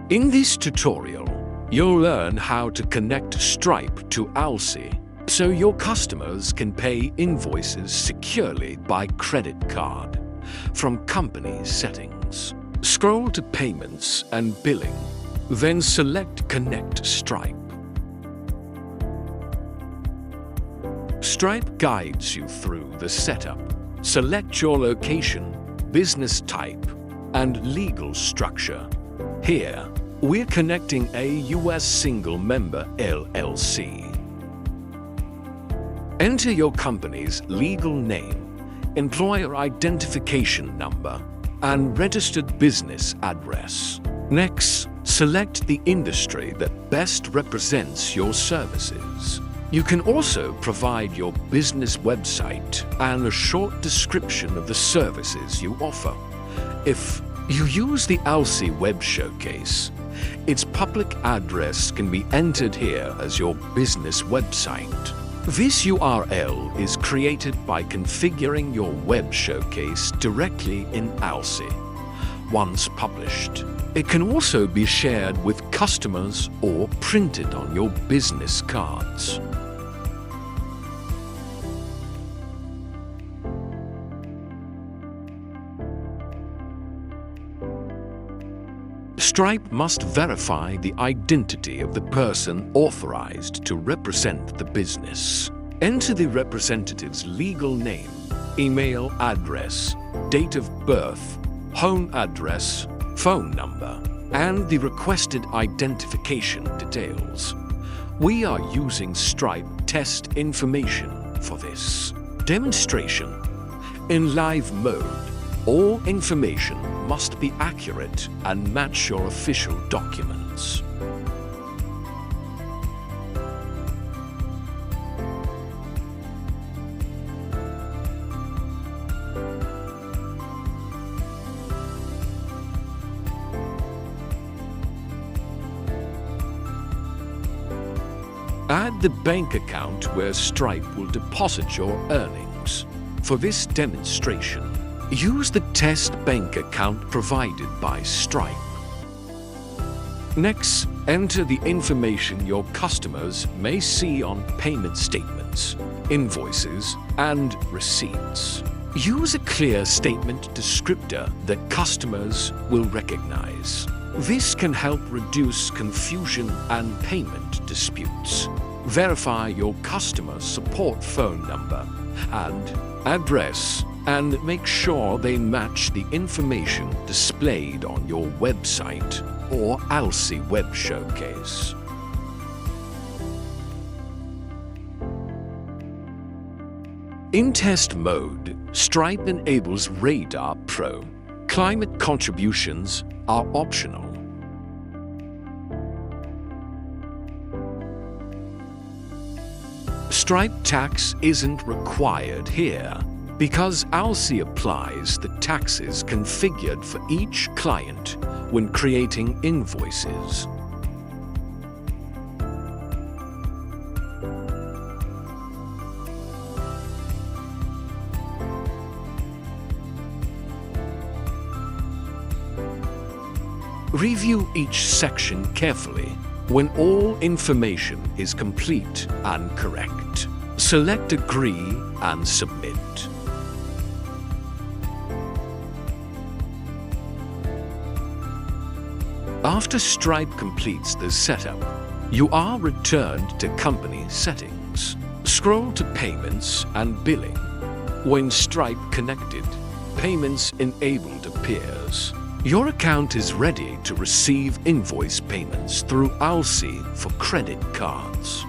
In this tutorial, you'll learn how to connect Stripe to ALSI so your customers can pay invoices securely by credit card from Company Settings. Scroll to Payments and Billing, then select Connect Stripe. Stripe guides you through the setup. Select your location, business type, and legal structure. Here, we're connecting a U.S. single-member LLC. Enter your company's legal name, employer identification number, and registered business address. Next, select the industry that best represents your services. You can also provide your business website and a short description of the services you offer. If you use the ALSI Web Showcase, its public address can be entered here as your business website. This URL is created by configuring your web showcase directly in ALSI. Once published, it can also be shared with customers or printed on your business cards. Stripe must verify the identity of the person authorized to represent the business. Enter the representative's legal name, email address, date of birth, home address, phone number, and the requested identification details. We are using Stripe test information for this demonstration. In live mode, all information must be accurate and match your official documents. Add the bank account where Stripe will deposit your earnings. For this demonstration, use the test bank account provided by Stripe. Next, enter the information your customers may see on payment statements, invoices, and receipts. Use a clear statement descriptor that customers will recognize. This can help reduce confusion and payment disputes. Verify your customer support phone number and address, and make sure they match the information displayed on your website or ALSI Web Showcase. In test mode, Stripe enables Radar Pro. Climate contributions are optional. Stripe tax isn't required here, because ALSI applies the taxes configured for each client when creating invoices. Review each section carefully when all information is complete and correct. Select Agree and Submit. After Stripe completes the setup, you are returned to Company Settings. Scroll to Payments and Billing. When Stripe connected, Payments Enabled appears. Your account is ready to receive invoice payments through ALSI for credit cards.